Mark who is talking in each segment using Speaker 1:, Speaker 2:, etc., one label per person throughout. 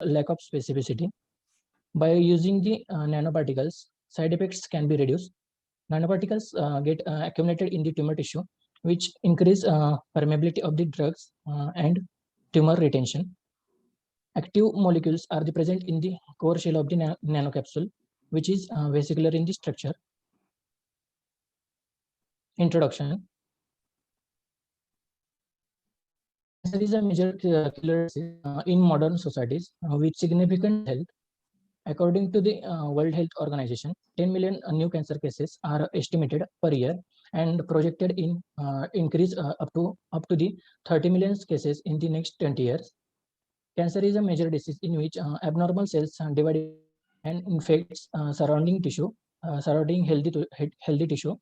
Speaker 1: lack of specificity. By using the nanoparticles, side effects can be reduced. Nanoparticles get accumulated in the tumor tissue, which increase permeability of the drugs and tumor retention. Active molecules are present in the core shell of the nanocapsule, which is vesicular in the structure. Introduction. Cancer is a major killer disease in modern societies with significant health. According to the World Health Organization, 10 million new cancer cases are estimated per year and projected in increase up to the 30 million cases in the next 20 years. Cancer is a major disease in which abnormal cells divide and infects surrounding healthy tissue.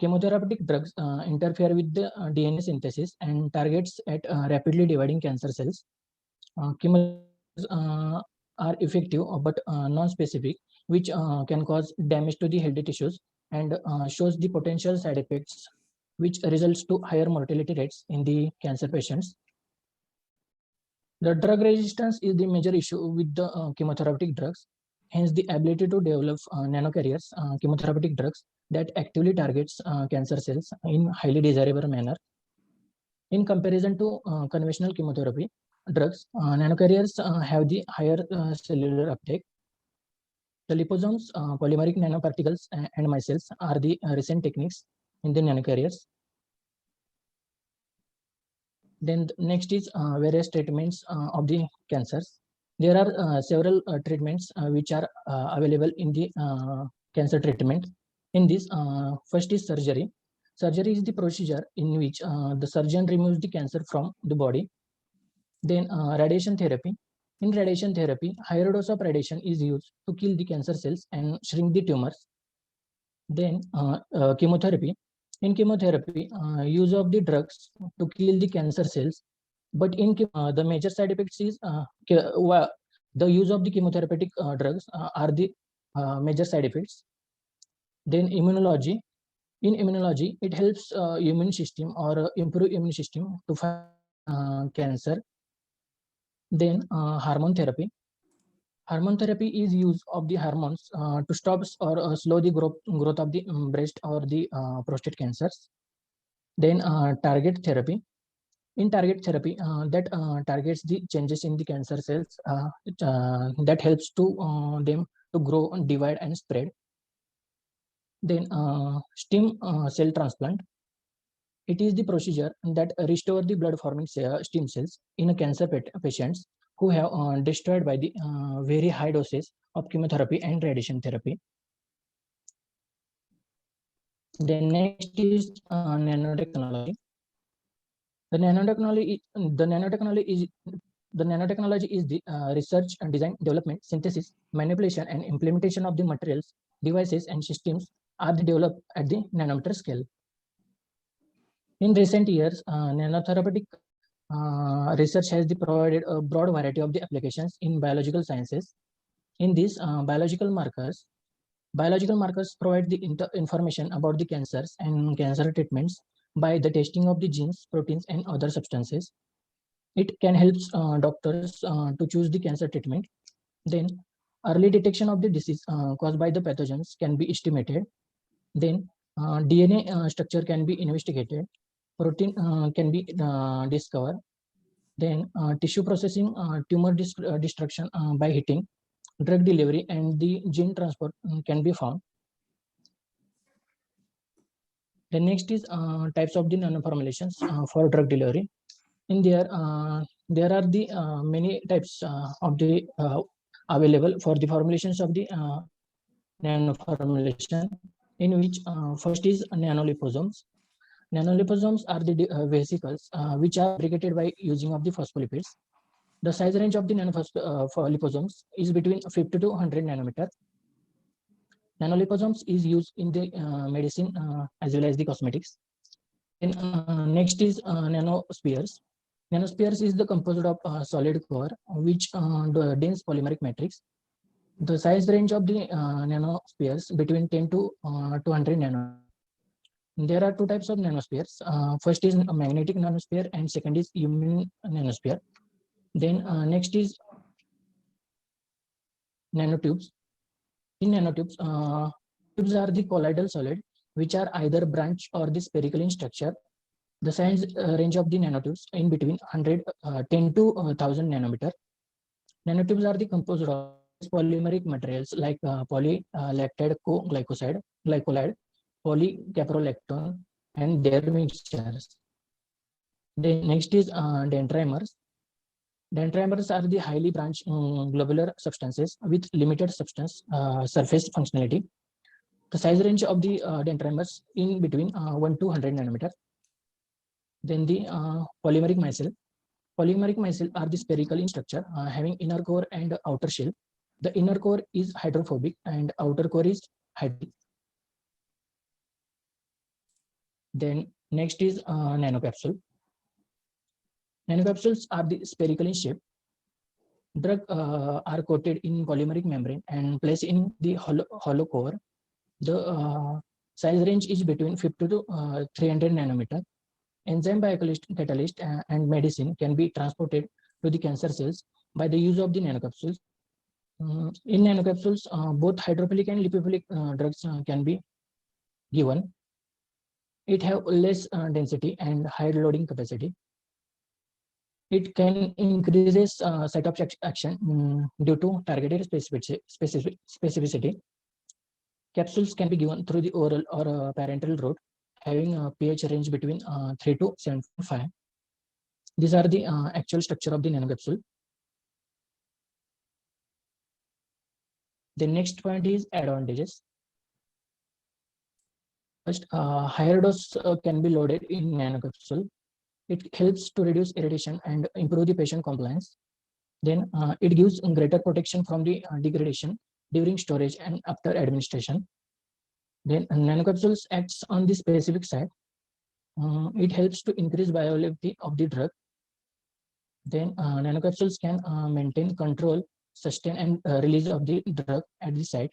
Speaker 1: Chemotherapeutic drugs interfere with the DNA synthesis and targets at rapidly dividing cancer cells. Chemotherapies are effective but non-specific, which can cause damage to the healthy tissues and shows the potential side effects, which results to higher mortality rates in the cancer patients. The drug resistance is the major issue with the chemotherapeutic drugs. Hence, the ability to develop nanocarriers, chemotherapeutic drugs that actively targets cancer cells in highly desirable manner. In comparison to conventional chemotherapy drugs, nanocarriers have the higher cellular uptake. The liposomes, polymeric nanoparticles, and micelles are the recent techniques in the nanocarriers. Then next is various treatments of the cancers. There are several treatments which are available in the cancer treatment. In this, first is surgery. Surgery is the procedure in which the surgeon removes the cancer from the body. Then radiation therapy. In radiation therapy, higher dose of radiation is used to kill the cancer cells and shrink the tumors. Then chemotherapy. In chemotherapy, use of the drugs to kill the cancer cells. But in the major side effects is the use of the chemotherapeutic drugs are the major side effects. Then immunology. In immunology, it helps immune system or improve immune system to fight cancer. Then hormone therapy. Hormone therapy is use of the hormones to stop or slow the growth of the breast or the prostate cancers. Then target therapy. In target therapy, that targets the changes in the cancer cells that helps to them to grow, divide, and spread. Then stem cell transplant. It is the procedure that restore the blood-forming stem cells in a cancer patients who have destroyed by the very high doses of chemotherapy and radiation therapy. Then next is nanotechnology. The nanotechnology is the research and design, development, synthesis, manipulation, and implementation of the materials, devices, and systems are developed at the nanometer scale. In recent years, nanotherapeutic research has provided a broad variety of the applications in biological sciences. In these biological markers provide the information about the cancers and cancer treatments by the testing of the genes, proteins, and other substances. It can help doctors to choose the cancer treatment. Then early detection of the disease caused by the pathogens can be estimated. Then DNA structure can be investigated. Protein can be discovered. Then tissue processing, tumor destruction by heating, drug delivery, and the gene transport can be found. The next is types of the nanoformulations for drug delivery. In there are the many types of the available for the formulations of the nanoformulation, in which first is nanoliposomes. Nanoliposomes are the vesicles which are fabricated by using of the phospholipids. The size range of the nanoliposomes is between 50 to 100 nanometer. Nanoliposomes is used in the medicine as well as the cosmetics. And next is nanospheres. Nanospheres is the composed of solid core, which the dense polymeric matrix. The size range of the nanospheres between 10 to 200 nanometers. There are two types of nanospheres. First is a magnetic nanosphere and second is human nanosphere. Then next is nanotubes. In nanotubes, tubes are the colloidal solid, which are either branch or the spherical in structure. The size range of the nanotubes in between 10 to 1000 nanometer. Nanotubes are the composed of polymeric materials like polylactide glycolide, polycaprolactone, and their mixtures. Then next is dendrimers. Dendrimers are the highly branched globular substances with limited substance surface functionality. The size range of the dendrimers in between 1 to 100 nanometer. Then the polymeric micelle. Polymeric micelle are the spherical in structure, having inner core and outer shell. The inner core is hydrophobic and outer core is hydrophilic. Then next is nanocapsule. Nanocapsules are the spherical in shape. Drugs are coated in polymeric membrane and placed in the hollow core. The size range is between 50 to 300 nanometer. Enzyme catalyst and medicine can be transported to the cancer cells by the use of the nanocapsules. In nanocapsules, both hydrophilic and lipophilic drugs can be given. It have less density and higher loading capacity. It can increases site of action due to targeted specificity. Capsules can be given through the oral or parenteral route, having a pH range between 3 to 7.5. These are the actual structure of the nanocapsule. The next point is advantages. First, higher dose can be loaded in nanocapsule. It helps to reduce irritation and improve the patient compliance. Then it gives greater protection from the degradation during storage and after administration. Then nanocapsules acts on the specific site. It helps to increase bioavailability of the drug. Then nanocapsules can maintain control, sustain, and release of the drug at the site.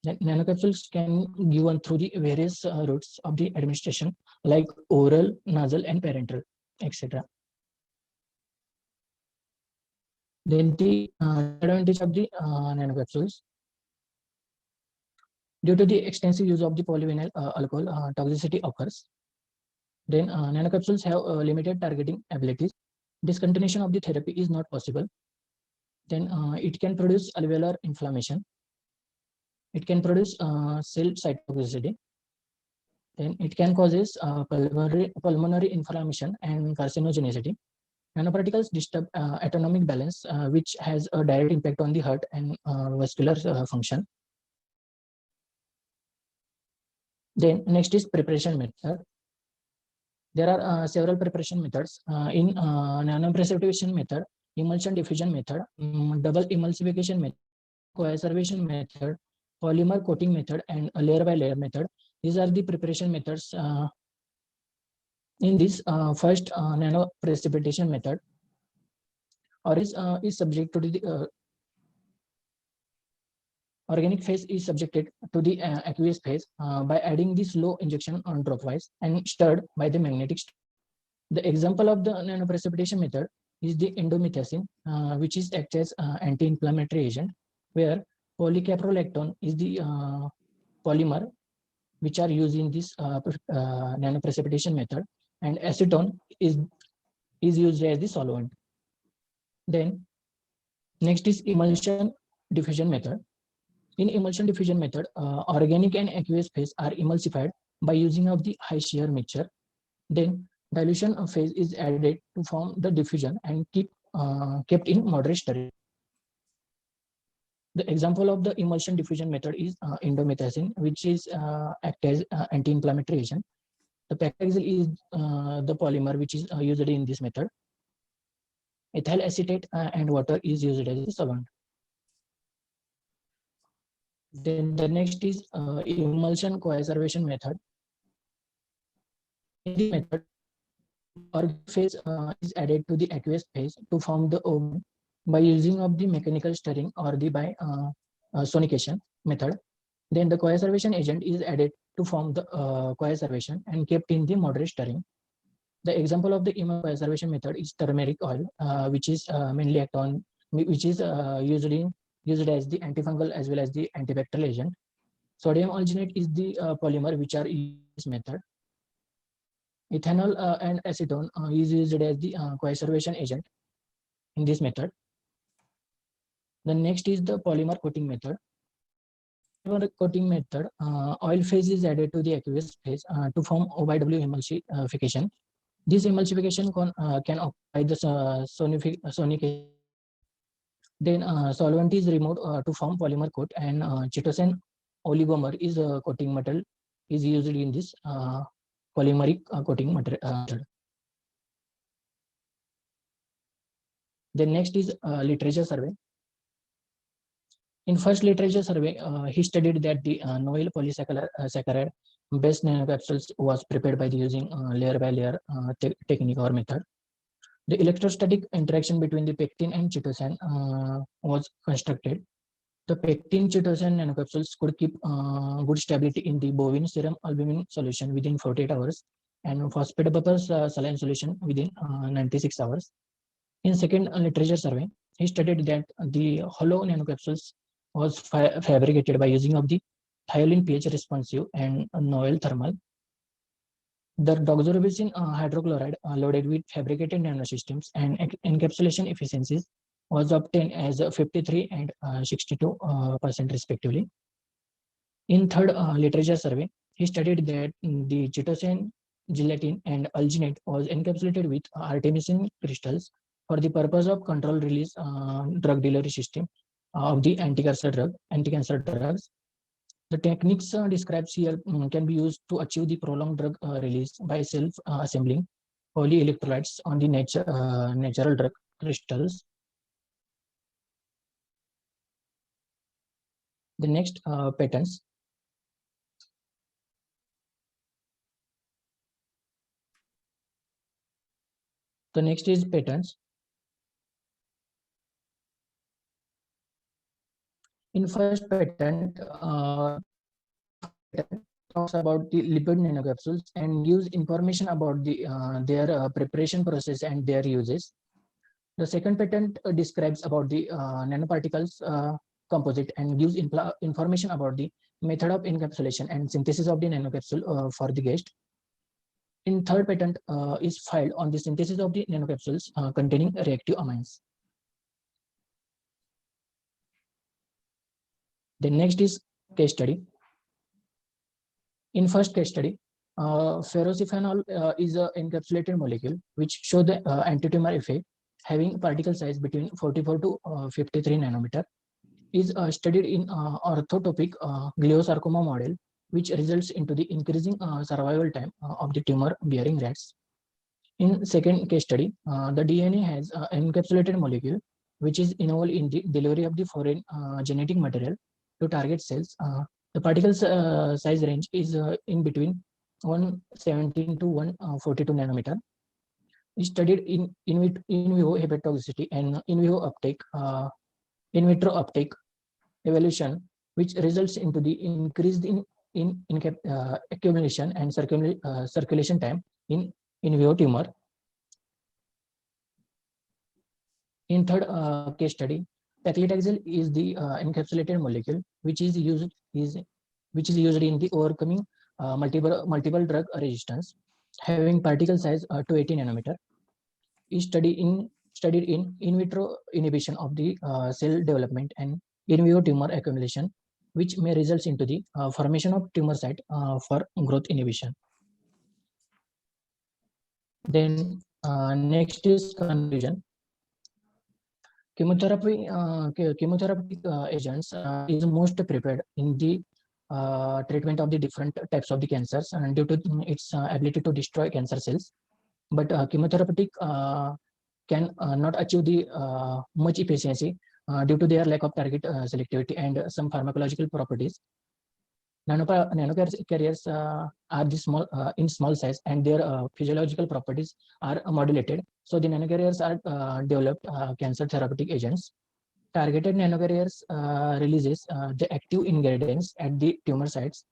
Speaker 1: Then nanocapsules can be given through the various routes of the administration, like oral, nasal, and parenteral, etc. Then the advantage of the nanocapsules. Due to the extensive use of the polyvinyl alcohol, toxicity occurs. Then nanocapsules have limited targeting abilities. Discontinuation of the therapy is not possible. Then it can produce alveolar inflammation. It can produce cell cytotoxicity. Then it can causes pulmonary inflammation and carcinogenicity. Nanoparticles disturb autonomic balance, which has a direct impact on the heart and vascular function. Then next is preparation method. There are several preparation methods. In nanoprecipitation method, emulsion diffusion method, double emulsification method, coacervation method, polymer coating method, and a layer by layer method. These are the preparation methods. In this first nanoprecipitation method, is subject to the organic phase is subjected to the aqueous phase by adding the slow injection on dropwise and stirred by the magnetic stir. The example of the nanoprecipitation method is the indomethacin, which is acts as anti-inflammatory agent, where polycaprolactone is the polymer which are used in this nanoprecipitation method, and acetone is used as the solvent. Then next is emulsion diffusion method. In emulsion diffusion method, organic and aqueous phase are emulsified by using of the high shear mixture. Then dilution phase is added to form the diffusion and kept in moderate stirring. The example of the emulsion diffusion method is indomethacin, which is act as anti-inflammatory agent. The paclitaxel is the polymer which is used in this method. Ethyl acetate and water is used as a solvent. Then the next is emulsion coacervation method. In this method, organic phase is added to the aqueous phase to form the oven by using of the mechanical stirring or the by sonication method. Then the coacervation agent is added to form the coacervation and kept in the moderate stirring. The example of the coacervation method is turmeric oil, which is mainly used in used as the antifungal as well as the antibacterial agent. Sodium alginate is the polymer which are used in this method. Ethanol and acetone is used as the conservation agent in this method. The next is the polymer coating method. Polymer coating method, oil phase is added to the aqueous phase to form OYW emulsification. This emulsification can occur the sonication. Then solvent is removed to form polymer coat, and chitosan oligomer is a coating material is used in this polymeric coating method. Then next is literature survey. In first literature survey, he studied that the novel polysaccharide based nanocapsules was prepared by using layer by layer technique or method. The electrostatic interaction between the pectin and chitosan was constructed. The pectin chitosan nanocapsules could keep good stability in the bovine serum albumin solution within 48 hours and phosphatidylbutyrate saline solution within 96 hours. In second literature survey, he studied that the hollow nanocapsules was fabricated by using of the thiolin pH responsive and novel thermal. The doxorubicin hydrochloride loaded with fabricated nanosystems and encapsulation efficiencies was obtained as 53 and 62% respectively. In third literature survey, he studied that the chitosan, gelatin, and alginate was encapsulated with artemisinin crystals for the purpose of control release drug delivery system of the anti-cancer drugs. The techniques described here can be used to achieve the prolonged drug release by self-assembling polyelectrolytes on the natural drug crystals. The next patents. The next is patents. In first patent, talks about the lipid nanocapsules and gives information about the their preparation process and their uses. The second patent describes about the nanoparticles composite and gives information about the method of encapsulation and synthesis of the nanocapsule for the guest. In third patent is filed on the synthesis of the nanocapsules containing reactive amines. The next is case study. In first case study, ferrocyanol is an encapsulated molecule which show the antitumor effect having particle size between 44 to 53 nanometer. Is studied in orthotopic glioblastoma model, which results into the increasing survival time of the tumor-bearing rats. In second case study, the DNA has an encapsulated molecule which is involved in the delivery of the foreign genetic material to target cells. The particle size range is in between 117 to 142 nanometer. Is studied in vivo hepatotoxicity and in vitro uptake evolution, which results into the increased in accumulation and circulation time in vivo tumor. In third case study, paclitaxel is the encapsulated molecule which is used in the overcoming multiple drug resistance, having particle size 280 nanometer. Is studied in vitro inhibition of the cell development and in vivo tumor accumulation, which may result into the formation of tumor site for growth inhibition. Then next is conclusion. Chemotherapeutic agents is most prepared in the treatment of the different types of the cancers and due to its ability to destroy cancer cells. But chemotherapeutic can not achieve the much efficiency due to their lack of target selectivity and some pharmacological properties. Nanocarriers are the small in small size and their physiological properties are modulated. So the nanocarriers are developed cancer therapeutic agents. Targeted nanocarriers releases the active ingredients at the tumor sites.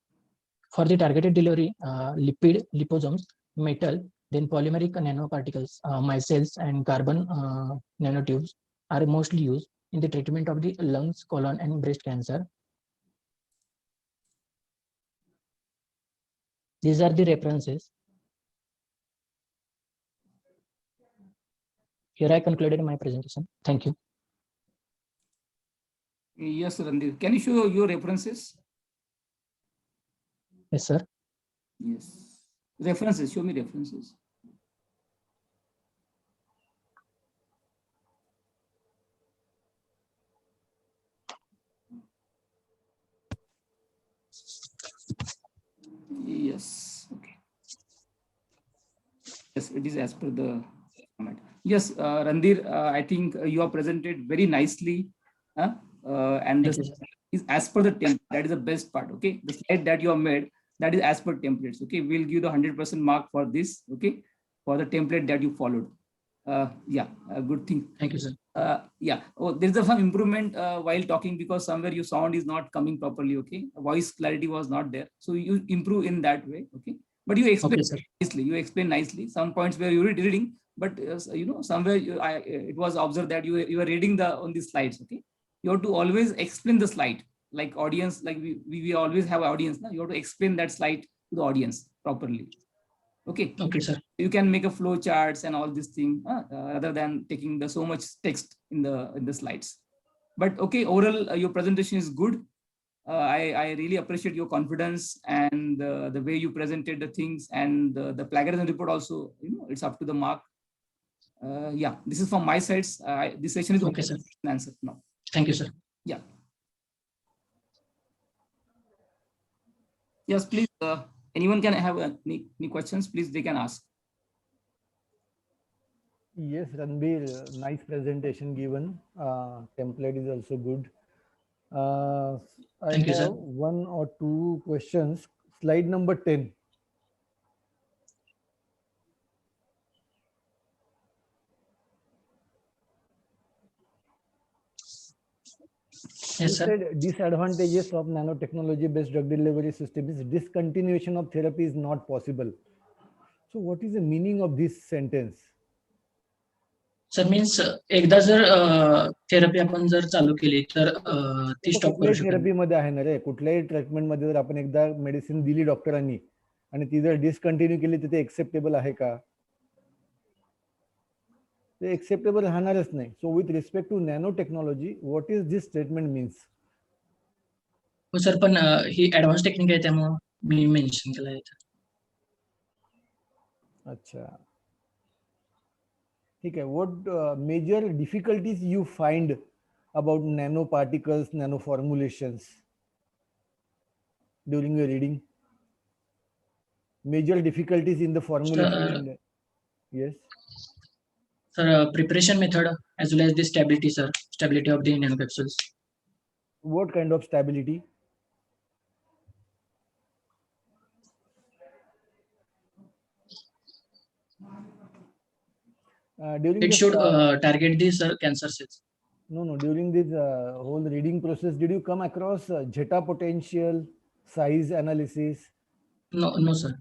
Speaker 1: For the targeted delivery, liposomes, metal, then polymeric nanoparticles, micelles, and carbon nanotubes are mostly used. in the treatment of the lungs, colon, and breast cancer. These are the references. Here I concluded my presentation. Thank you.
Speaker 2: Yes, Randir. Can you show your references?
Speaker 1: Yes, sir.
Speaker 2: Yes. References. Show me references. Yes. Okay. Yes, it is as per the format. Yes, Randir, I think you have presented very nicely. And this is as per the template. That is the best part. Okay. The slide that you have made, that is as per templates. Okay. We'll give the 100% mark for this. Okay. For the template that you followed. Yeah, a good thing.
Speaker 1: Thank you, sir.
Speaker 2: Yeah. Oh, there's some improvement while talking because somewhere your sound is not coming properly. Okay. Voice clarity was not there. So you improve in that way. Okay. But you explain nicely. You explain nicely. Some points where you were reading, but somewhere it was observed that you were reading on the slides. Okay. You have to always explain the slide, like audience, like we always have audience. Now you have to explain that slide to the audience properly. Okay.
Speaker 1: Okay, sir.
Speaker 2: You can make a flow charts and all this thing rather than taking the so much text in the slides. But okay, overall your presentation is good. I really appreciate your confidence and the way you presented the things, and the plagiarism report also, it's up to the mark. Yeah, this is from my side. This session is
Speaker 1: okay, sir.
Speaker 2: Answer now.
Speaker 1: Thank you, sir.
Speaker 2: Yeah. Yes, please. Anyone can have any questions, please, they can ask.
Speaker 3: Yes, Ranbir, nice presentation given. Template is also good. I have one or two questions. Slide number 10.
Speaker 1: Yes, sir.
Speaker 3: Disadvantages of nanotechnology-based drug delivery system is discontinuation of therapy is not possible. So what is the meaning of this sentence?
Speaker 1: Sir means एकदा जर therapy आपण जर चालू केली तर ती stop करू शकत
Speaker 3: थेरपी मध्ये आहे ना रे, कुठल्याही ट्रीटमेंट मध्ये जर आपण एकदा मेडिसिन दिली डॉक्टरांनी आणि ती जर डिस्कंटिन्यू केली तर ते एक्सेप्टेबल आहे का? ते एक्सेप्टेबल राहणारच नाही. So with respect to nano technology, what is this statement means?
Speaker 1: हो सर, पण ही ऍडव्हान्स टेक्निक आहे त्यामुळे मी मेन्शन केलं आहे.
Speaker 3: अच्छा, ठीक आहे. What major difficulties you find about nanoparticles, nano formulations during your reading? Major difficulties in the formulation? Yes.
Speaker 1: Sir, preparation method as well as the stability, sir. Stability of the nanocapsules.
Speaker 3: What kind of stability? During
Speaker 1: it should target these cancer cells.
Speaker 3: No. During this whole reading process, did you come across zeta potential, size analysis?
Speaker 1: No, sir.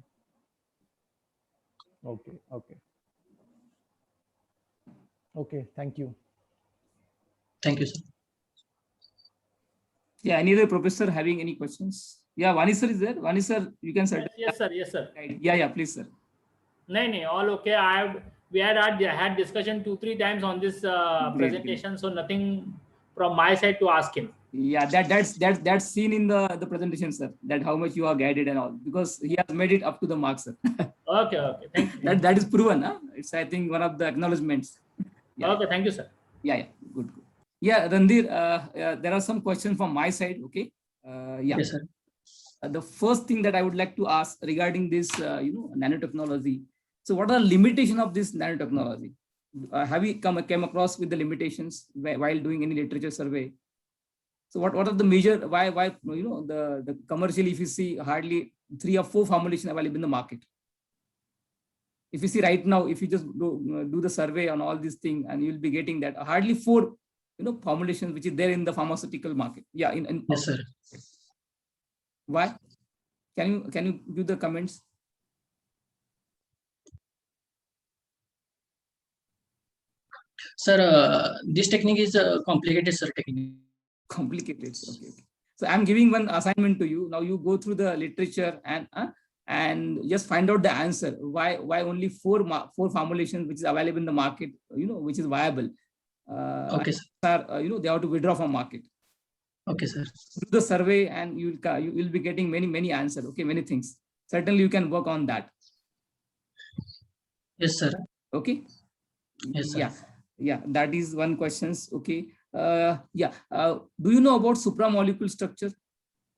Speaker 3: Okay. Thank you.
Speaker 1: Thank you, sir.
Speaker 2: Yeah, any other professor having any questions? Yeah, Vani sir is there. Vani sir, you can start.
Speaker 4: Yes, sir.
Speaker 2: Yeah, please, sir.
Speaker 4: No, all okay. We had discussion 2-3 times on this presentation, so nothing from my side to ask him.
Speaker 2: Yeah, that's seen in the presentation, sir. That how much you are guided and all, because he has made it up to the mark, sir.
Speaker 4: Okay. Thank you.
Speaker 2: that is proven, huh? It's, I think, one of the acknowledgements.
Speaker 4: Yeah. Okay, thank you, sir.
Speaker 2: Yeah, good. Yeah, Randir, there are some questions from my side. Okay.
Speaker 1: Yes, sir.
Speaker 2: The first thing that I would like to ask regarding this, nanotechnology. So, what are the limitations of this nanotechnology? Have you came across with the limitations while doing any literature survey? So, what are the major why the commercial, if you see, hardly 3 or 4 formulations available in the market. If you see right now, if you just do the survey on all these things, and you'll be getting that hardly 4 formulations which is there in the pharmaceutical market. Yeah,
Speaker 1: yes, sir.
Speaker 2: Why? Can you give the comments?
Speaker 1: Sir, this technique is complicated, sir. Technique.
Speaker 2: Complicated. Okay, okay. So I'm giving one assignment to you. Now you go through the literature and just find out the answer. Why only four formulations which is available in the market, which is viable.
Speaker 1: Okay, sir.
Speaker 2: They have to withdraw from market.
Speaker 1: Okay, sir.
Speaker 2: Do the survey and you will be getting many answers. Okay, many things. Certainly you can work on that.
Speaker 1: Yes, sir.
Speaker 2: Okay.
Speaker 1: Yes, sir.
Speaker 2: Yeah. That is one questions. Okay. Do you know about supramolecule structure?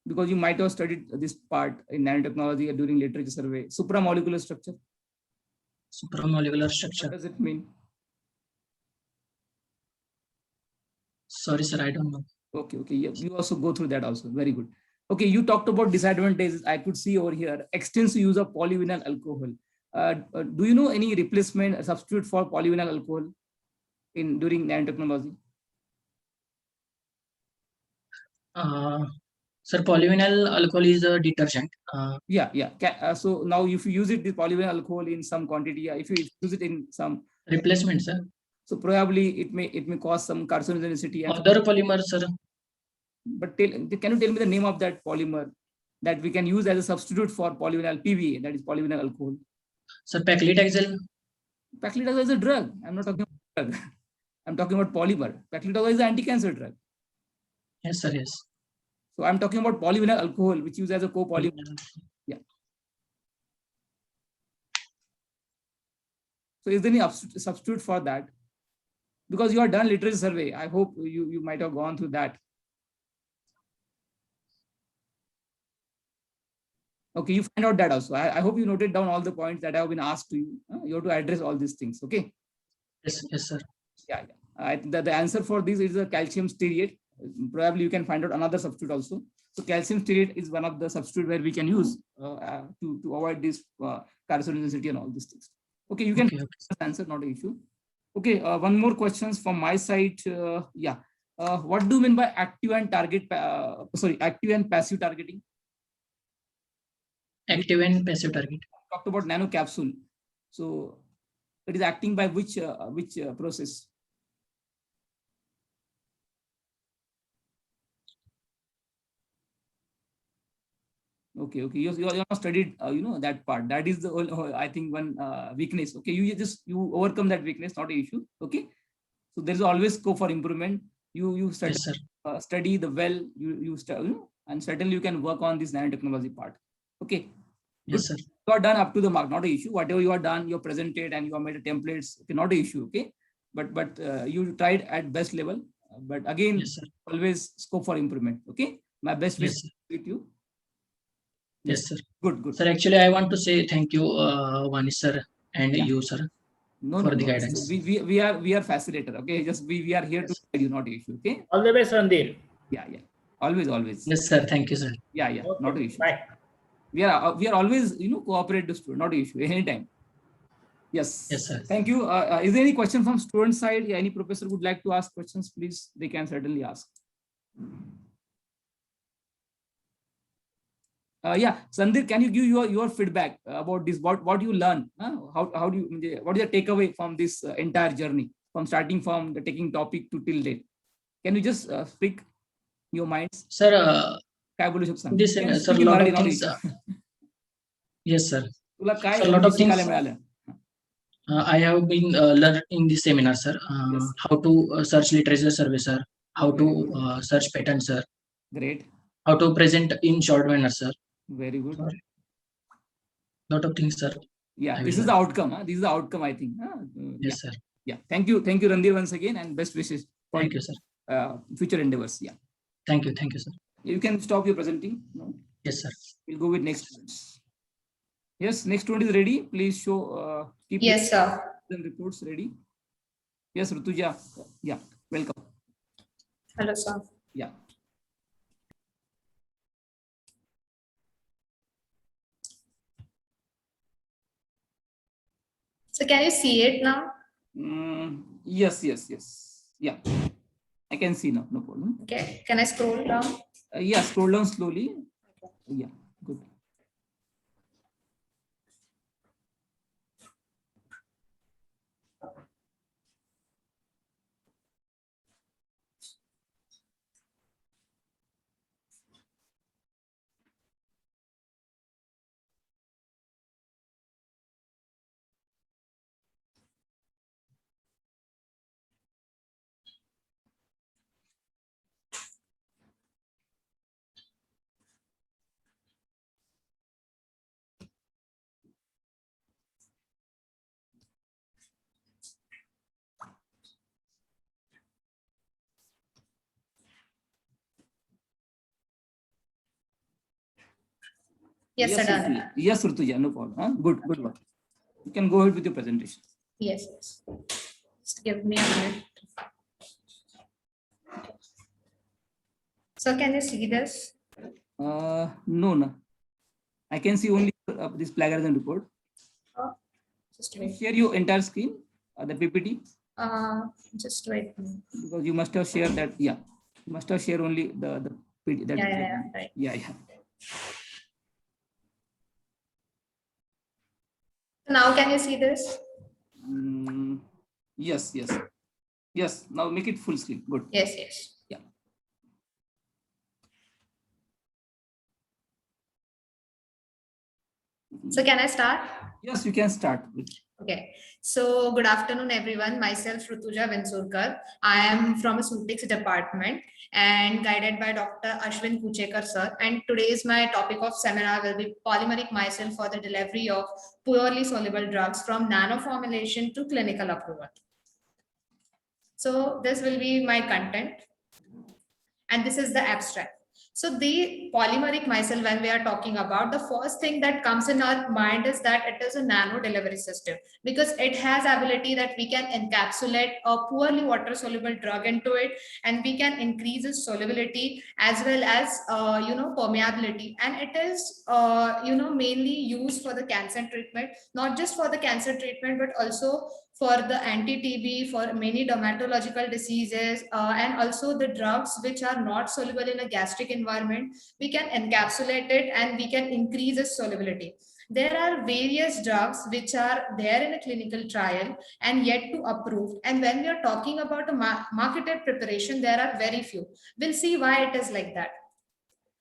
Speaker 2: Because you might have studied this part in nanotechnology during literature survey. Supramolecular structure.
Speaker 1: Supramolecular structure.
Speaker 2: What does it mean?
Speaker 1: Sorry, sir. I don't know.
Speaker 2: Okay. Yeah, you also go through that also. Very good. Okay, you talked about disadvantages. I could see over here extensive use of polyvinyl alcohol. Do you know any replacement substitute for polyvinyl alcohol during nanotechnology?
Speaker 1: Sir, polyvinyl alcohol is a detergent.
Speaker 2: So now if you use it, the polyvinyl alcohol in some quantity, if you use it in some
Speaker 1: Replacement, sir.
Speaker 2: so probably it may cause some carcinogenicity.
Speaker 1: Other polymer, sir.
Speaker 2: But can you tell me the name of that polymer that we can use as a substitute for polyvinyl PVA, that is polyvinyl alcohol?
Speaker 1: Sir, paclitaxel.
Speaker 2: Paclitaxel is a drug. I'm not talking about drug. I'm talking about polymer. Paclitaxel is an anti-cancer drug.
Speaker 1: Yes, sir. Yes.
Speaker 2: So I'm talking about polyvinyl alcohol, which used as a copolymer. Yeah. So is there any substitute for that? Because you have done literature survey. I hope you might have gone through that. Okay, you find out that also. I hope you noted down all the points that have been asked to you. You have to address all these things. Okay.
Speaker 1: Yes, sir.
Speaker 2: Yeah. The answer for this is a calcium stearate. Probably you can find out another substitute also. So calcium stearate is one of the substitute where we can use to avoid this carcinogenicity and all these things. Okay, you can answer, not an issue. Okay, one more questions from my side. What do you mean by active and passive targeting?
Speaker 1: Active and passive target.
Speaker 2: Talked about nano capsule. So it is acting by which process? Okay. You have studied, that part. That is the I think one weakness. Okay, you overcome that weakness, not an issue. Okay, so there is always scope for improvement. You study,
Speaker 1: yes,
Speaker 2: study the well. You study, and certainly you can work on this nanotechnology part. Okay.
Speaker 1: Yes, sir.
Speaker 2: You are done up to the mark, not an issue. Whatever you are done, you are presented and you have made templates. Okay, not an issue. Okay, but you tried at best level. But again,
Speaker 1: yes,
Speaker 2: always scope for improvement. Okay, my best wish with you.
Speaker 1: Yes, sir.
Speaker 2: Good.
Speaker 1: Sir, actually, I want to say thank you, Vanish sir, and you, sir, for the guidance.
Speaker 2: We are facilitator. Okay, just we are here to guide you, not an issue. Okay.
Speaker 4: All the best, Randir.
Speaker 2: Yeah. Always.
Speaker 1: Yes, sir. Thank you, sir.
Speaker 2: Yeah.
Speaker 4: Okay.
Speaker 2: Not an issue.
Speaker 4: Bye.
Speaker 2: We are always cooperate the student, not an issue anytime. Yes,
Speaker 1: sir.
Speaker 2: Thank you. Is there any question from student side? Any professor would like to ask questions, please? They can certainly ask. Sandeep, can you give your feedback about this? What you learn? How do you? What is the takeaway from this entire journey, from starting from the taking topic to till date? Can you just speak your minds?
Speaker 1: Sir, this sir, lot of things. Yes, sir. So a lot of things. I have been learned in this seminar, sir. How to search literature survey, sir. How to search patterns, sir.
Speaker 2: Great.
Speaker 1: How to present in short manner, sir.
Speaker 2: Very good.
Speaker 1: Lot of things, sir.
Speaker 2: Yeah, this is the outcome. This is the outcome, I think.
Speaker 1: Yes, sir.
Speaker 2: Yeah. Thank you, Randir, once again, and best wishes.
Speaker 1: Thank you, sir.
Speaker 2: Future endeavors. Yeah.
Speaker 1: Thank you, sir.
Speaker 2: You can stop your presenting. No?
Speaker 1: Yes, sir.
Speaker 2: We'll go with next students. Yes, next student is ready. Please show. Keep
Speaker 5: yes, sir.
Speaker 2: Reports ready. Yes, Rutuja. Yeah. Welcome.
Speaker 5: Hello, sir.
Speaker 2: Yeah.
Speaker 5: So can you see it now?
Speaker 2: Yes. Yeah. I can see now. No problem.
Speaker 5: Okay. Can I scroll down?
Speaker 2: Yeah, scroll down slowly. Yeah, good.
Speaker 5: Yes, sir, done.
Speaker 2: Rutuja. Yes, Rutuja, no problem. Huh? Good work. You can go ahead with your presentation.
Speaker 5: Yes, yes. Just give me a minute. So can you see this?
Speaker 2: No. I can see only this plagiarism report.
Speaker 5: Just wait.
Speaker 2: Share your entire screen, the PPT,
Speaker 5: Just wait.
Speaker 2: because you must have shared that. Yeah, you must have shared only the PD. That
Speaker 5: Yeah, right.
Speaker 2: yeah.
Speaker 5: Now can you see this?
Speaker 2: Yes. Now make it full screen. Good.
Speaker 5: Yes, yes.
Speaker 2: Yeah.
Speaker 5: So can I start?
Speaker 2: Yes, you can start.
Speaker 5: Okay, so good afternoon, everyone. Myself, Rutuja Vensurkar. I am from a Supix department and guided by Dr. Ashwin Kuchekar, sir. And today's my topic of seminar will be polymeric micelle for the delivery of poorly soluble drugs from nanoformulation to clinical approval. So this will be my content. And this is the abstract. So the polymeric micelle, when we are talking about, the first thing that comes in our mind is that it is a nano delivery system, because it has ability that we can encapsulate a poorly water soluble drug into it, and we can increase its solubility as well as permeability. And it is mainly used for the cancer treatment, not just for the cancer treatment, but also for the anti-TB, for many dermatological diseases, and also the drugs which are not soluble in a gastric environment, we can encapsulate it and we can increase its solubility. There are various drugs which are there in a clinical trial and yet to approve. And when we are talking about a marketed preparation, there are very few. We'll see why it is like that.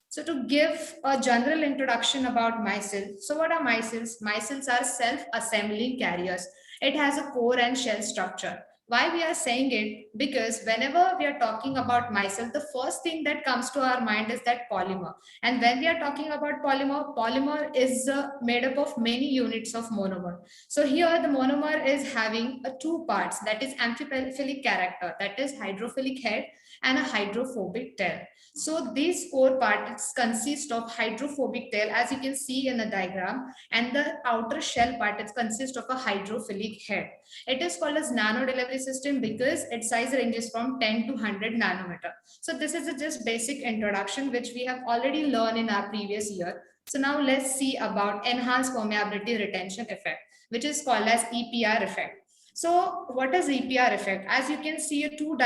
Speaker 5: So to give a general introduction about micelles. So what are micelles? Micelles are self-assembling carriers. It has a core and shell structure. Why we are saying it? Because whenever we are talking about micelle, the first thing that comes to our mind is that polymer. And when we are talking about polymer is made up of many units of monomer. So here the monomer is having two parts, that is amphiphilic character, that is hydrophilic head and a hydrophobic tail. So these four parts consist of hydrophobic tail, as you can see in the diagram, and the outer shell part consists of a hydrophilic head. It is called as nano delivery system because its size ranges from 10 to 100 nanometer. So this is a just basic introduction which we have already learned in our previous year. So now let's see about enhanced permeability retention effect, which is called as EPR effect. So what is EPR effect? As you can see two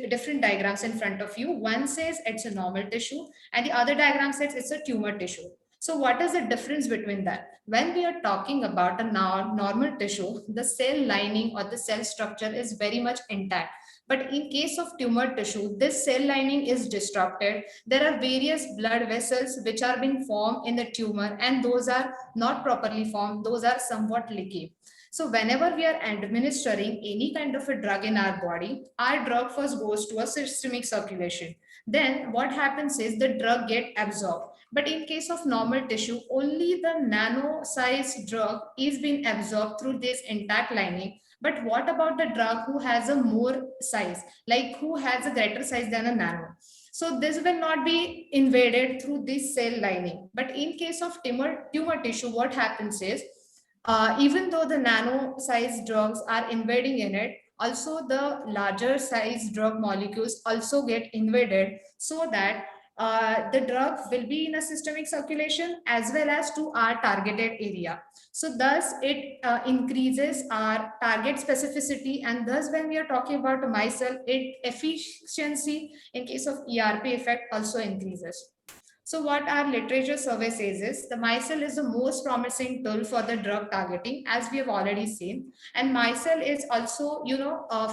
Speaker 5: different diagrams in front of you. One says it's a normal tissue and the other diagram says it's a tumor tissue. So what is the difference between that? When we are talking about a normal tissue, the cell lining or the cell structure is very much intact. But in case of tumor tissue, this cell lining is disrupted. There are various blood vessels which are being formed in the tumor, and those are not properly formed. Those are somewhat leaky. So whenever we are administering any kind of a drug in our body, our drug first goes to a systemic circulation. Then what happens is the drug gets absorbed. But in case of normal tissue, only the nano-sized drug is being absorbed through this intact lining. But what about the drug who has a more size, like who has a greater size than a nano? So this will not be invaded through this cell lining. But in case of tumor tissue, what happens is, even though the nano-sized drugs are invading in it, also the larger size drug molecules also get invaded, so that the drug will be in a systemic circulation as well as to our targeted area. So thus it increases our target specificity, and thus when we are talking about a micelle, its efficiency in case of ERP effect also increases. So what our literature survey says is the micelle is the most promising tool for the drug targeting, as we have already seen. And micelle is also,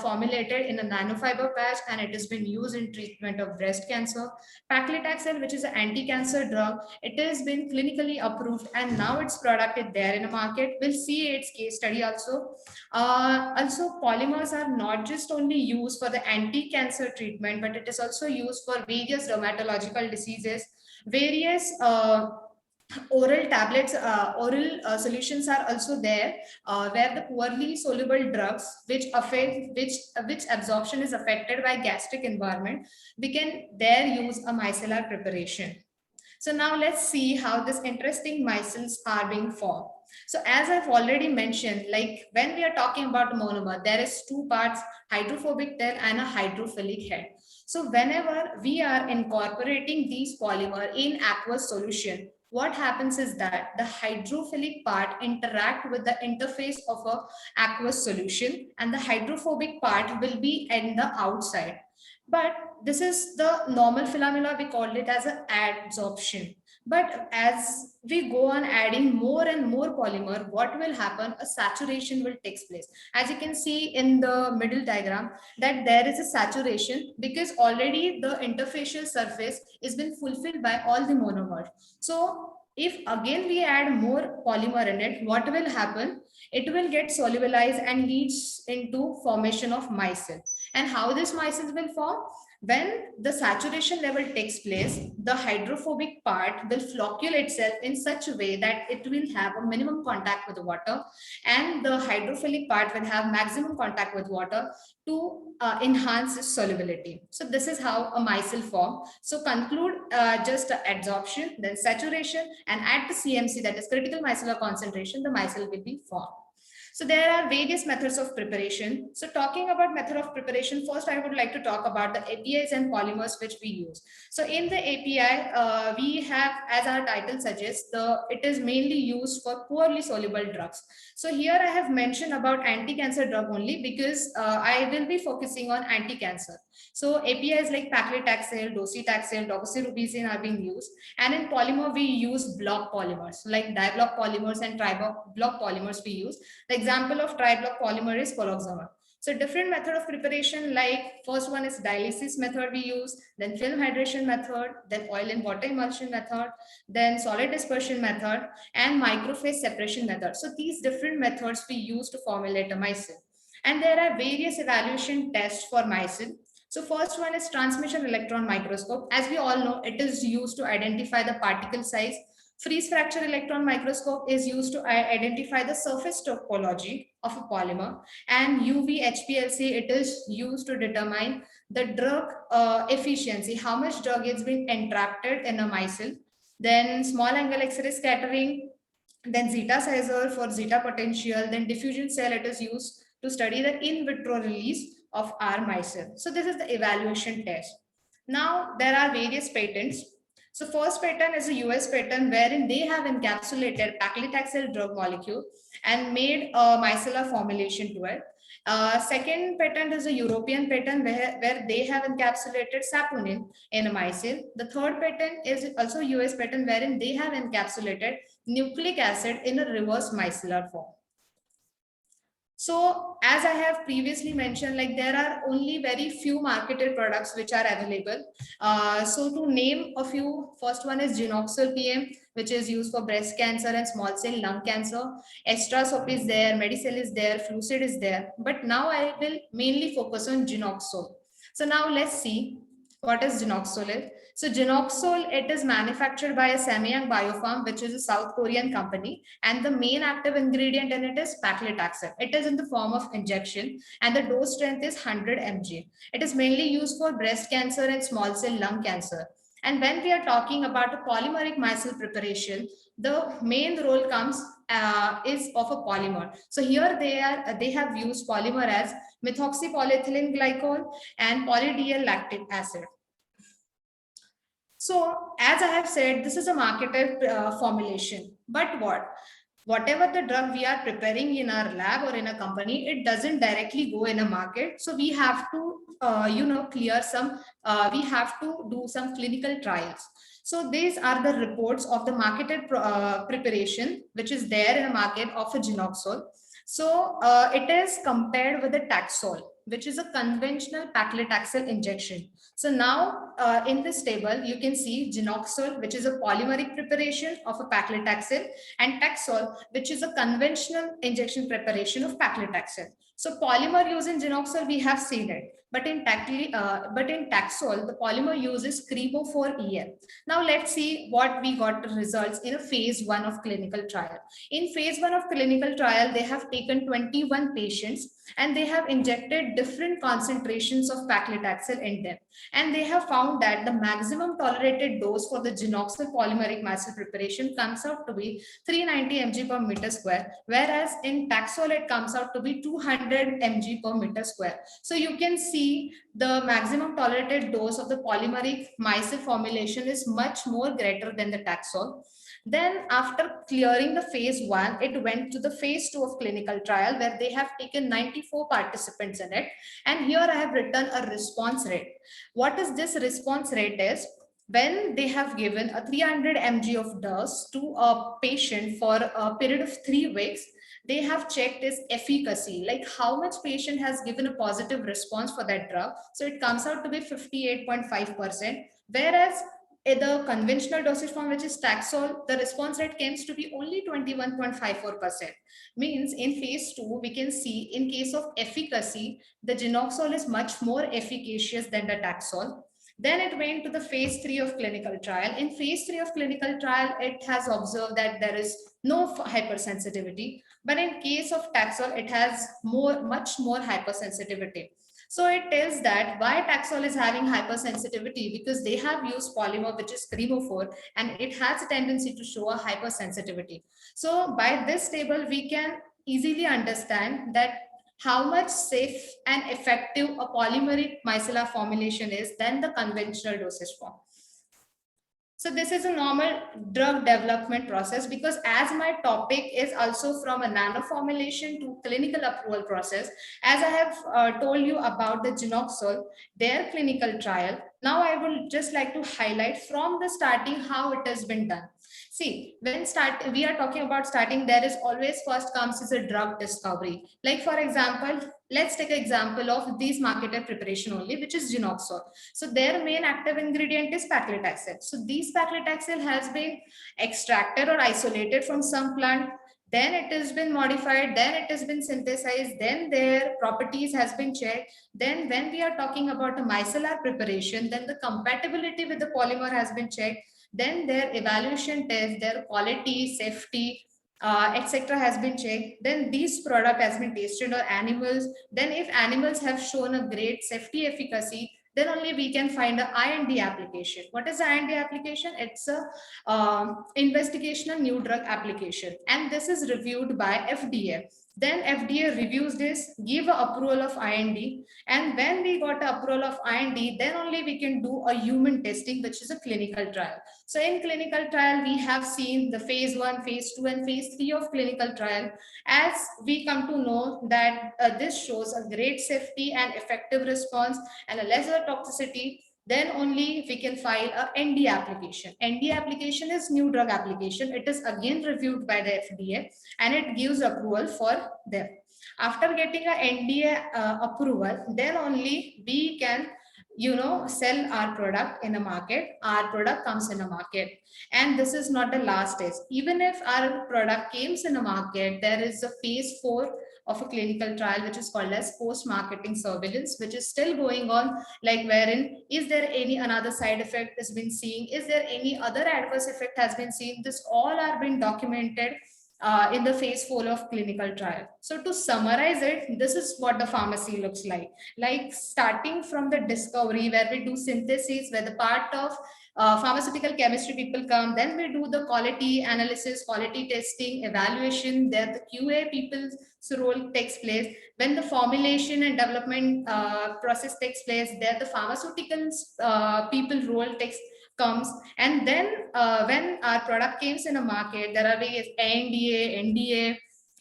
Speaker 5: formulated in a nanofiber patch, and it has been used in treatment of breast cancer. Paclitaxel, which is an anti-cancer drug, it has been clinically approved, and now its product is there in the market. We'll see its case study also. Also, polymers are not just only used for the anti-cancer treatment, but it is also used for various dermatological diseases. Various oral tablets, solutions are also there, where the poorly soluble drugs which absorption is affected by gastric environment, we can there use a micellar preparation. So now let's see how this interesting micelles are being formed. So as I've already mentioned, like when we are talking about monomer, there is two parts, hydrophobic tail and a hydrophilic head. So whenever we are incorporating these polymer in aqueous solution, what happens is that the hydrophilic part interact with the interface of a aqueous solution, and the hydrophobic part will be in the outside. But this is the normal phenomena, we called it as an adsorption. But as we go on adding more and more polymer, what will happen? A saturation will take place. As you can see in the middle diagram, that there is a saturation because already the interfacial surface is been fulfilled by all the monomers. So if again we add more polymer in it, what will happen? It will get solubilized and leads into formation of micelle. And how this micelle will form? When the saturation level takes place, the hydrophobic part will flocculate itself in such a way that it will have a minimum contact with the water, and the hydrophilic part will have maximum contact with water to enhance its solubility. So this is how a micelle form. So conclude just adsorption, then saturation, and at the CMC, that is critical micellar concentration, the micelle will be formed. So there are various methods of preparation. So talking about method of preparation, first I would like to talk about the APIs and polymers which we use. So in the API, we have, as our title suggests, it is mainly used for poorly soluble drugs. So here I have mentioned about anti-cancer drug only because I will be focusing on anti-cancer. So APIs like paclitaxel, docetaxel, doxorubicin are being used. And in polymer, we use block polymers like diblock polymers and triblock polymers we use. The example of triblock polymer is poloxamol. So different method of preparation, like first one is dialysis method we use, then film hydration method, then oil and water emulsion method, then solid dispersion method, and microphase separation method. So these different methods we use to formulate a micelle. And there are various evaluation tests for micelle. So first one is transmission electron microscope. As we all know, it is used to identify the particle size. Freeze fracture electron microscope is used to identify the surface topology of a polymer, and UV HPLC, it is used to determine the drug efficiency, how much drug is being entrapted in a micelle. Then small angle X-ray scattering, then zeta scissor for zeta potential, then diffusion cell, it is used to study the in vitro release of our micelle. So this is the evaluation test. Now there are various patents. So first patent is a US patent wherein they have encapsulated paclitaxel drug molecule and made a micellar formulation to it. Second patent is a European patent where they have encapsulated saponin in a micelle. The third patent is also US patent wherein they have encapsulated nucleic acid in a reverse micellar form. So as I have previously mentioned, like there are only very few marketed products which are available. So to name a few, first one is Genoxol PM, which is used for breast cancer and small cell lung cancer. Estrasop is there, Medicel is there, Flucid is there. But now I will mainly focus on Genoxol. So now let's see what is Genoxol. So Genoxol, it is manufactured by a Samyang Biopharm, which is a South Korean company, and the main active ingredient in it is paclitaxel. It is in the form of injection, and the dose strength is 100 mg. It is mainly used for breast cancer and small cell lung cancer. And when we are talking about a polymeric micelle preparation, the main role comes is of a polymer. So here they have used polymer as methoxypolyethylene glycol and polydiol lactic acid. So as I have said, this is a marketed formulation, but whatever the drug we are preparing in our lab or in a company, it doesn't directly go in a market. So we have to, clear some, we have to do some clinical trials. So these are the reports of the marketed preparation, which is there in the market of a Genoxol. So it is compared with the Taxol, which is a conventional paclitaxel injection. So now in this table, you can see Genoxol, which is a polymeric preparation of a paclitaxel, and Taxol, which is a conventional injection preparation of paclitaxel. So polymer use in Genoxol, we have seen it. But in Taxol, the polymer use is cremophore-EM. Now let's see what we got results in a phase 1 of clinical trial. In phase 1 of clinical trial, they have taken 21 patients and they have injected different concentrations of paclitaxel in them. And they have found that the maximum tolerated dose for the Genoxol polymeric micelle preparation comes out to be 390 mg per meter square, whereas in Taxol it comes out to be 200 mg per meter square. So you can see the maximum tolerated dose of the polymeric micelle formulation is much more greater than the Taxol. Then after clearing the phase 1, it went to the phase 2 of clinical trial where they have taken 94 participants in it. And here I have written a response rate. What is this response rate is? When they have given a 300 mg of dose to a patient for a period of 3 weeks, they have checked its efficacy, like how much patient has given a positive response for that drug. So it comes out to be 58.5%, whereas in the conventional dosage form, which is Taxol, the response rate comes to be only 21.54%. Means in phase 2, we can see in case of efficacy, the Genoxol is much more efficacious than the Taxol. Then it went to the phase 3 of clinical trial. In phase 3 of clinical trial, it has observed that there is no hypersensitivity. But in case of Taxol, it has much more hypersensitivity. So it tells that why Taxol is having hypersensitivity, because they have used polymer which is cremophore and it has a tendency to show a hypersensitivity. So by this table, we can easily understand that how much safe and effective a polymeric micellar formulation is than the conventional dosage form. So this is a normal drug development process, because as my topic is also from a nano formulation to clinical approval process, as I have told you about the Genoxol, their clinical trial. Now I would just like to highlight from the starting how it has been done. See, when we are talking about starting, there is always first comes is a drug discovery. Like for example, let's take an example of these marketed preparation only, which is Genoxol. So their main active ingredient is paclitaxel. So these paclitaxel has been extracted or isolated from some plant. Then it has been modified, then it has been synthesized, then their properties has been checked. Then when we are talking about a micellar preparation, then the compatibility with the polymer has been checked. Then their evaluation test, their quality, safety, etc. has been checked. Then this product has been tested on animals. Then if animals have shown a great safety efficacy, then only we can find an IND application. What is the IND application? It's a investigational new drug application, and this is reviewed by FDA. Then FDA reviews this, give a approval of IND, and when we got a approval of IND, then only we can do a human testing, which is a clinical trial. So in clinical trial, we have seen the phase 1, phase 2, and phase 3 of clinical trial. As we come to know that this shows a great safety and effective response and a lesser toxicity, then only we can file a ND application. ND application is new drug application. It is again reviewed by the FDA and it gives approval for them. After getting a NDA approval, then only we can sell our product in a market. Our product comes in a market, and this is not the last stage. Even if our product comes in a market, there is a phase 4 of a clinical trial, which is called as post-marketing surveillance, which is still going on, like wherein is there any another side effect has been seen, is there any other adverse effect has been seen. This all are being documented in the phase 4 of clinical trial. So to summarize it, this is what the pharmacy looks like starting from the discovery, where we do synthesis, where the part of pharmaceutical chemistry people come, then we do the quality analysis, quality testing, evaluation, there the QA people's role takes place. When the formulation and development process takes place, there the pharmaceuticals people role comes. And then when our product comes in a market, there are various ANDA, NDA,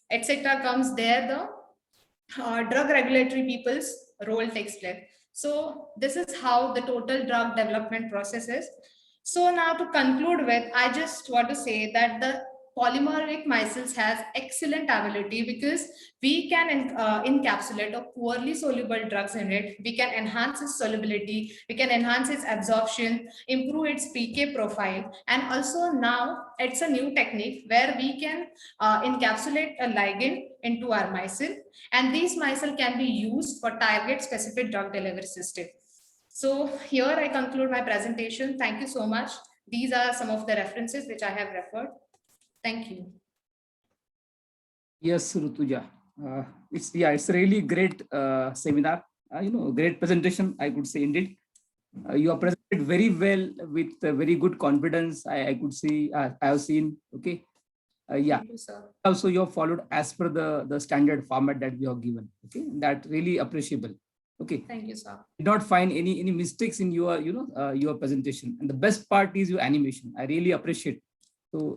Speaker 5: etc. comes there, the drug regulatory people's role takes place. So this is how the total drug development process is. So now to conclude with, I just want to say that the polymeric micelles has excellent ability because we can encapsulate a poorly soluble drugs in it. We can enhance its solubility, we can enhance its absorption, improve its PK profile. And also now it's a new technique where we can encapsulate a ligand into our micelle, and these micelle can be used for target specific drug delivery system. So here I conclude my presentation. Thank you so much. These are some of the references which I have referred. Thank you.
Speaker 2: Yes, Rutuja. It's a really great seminar. Great presentation, I could say indeed. You are presented very well with very good confidence. I could see, I have seen. Okay. Yeah.
Speaker 5: Thank you, sir.
Speaker 2: Also, you have followed as per the standard format that we have given. Okay. That really appreciable. Okay.
Speaker 5: Thank you, sir.
Speaker 2: Did not find any mistakes in your your presentation. And the best part is your animation. I really appreciate. So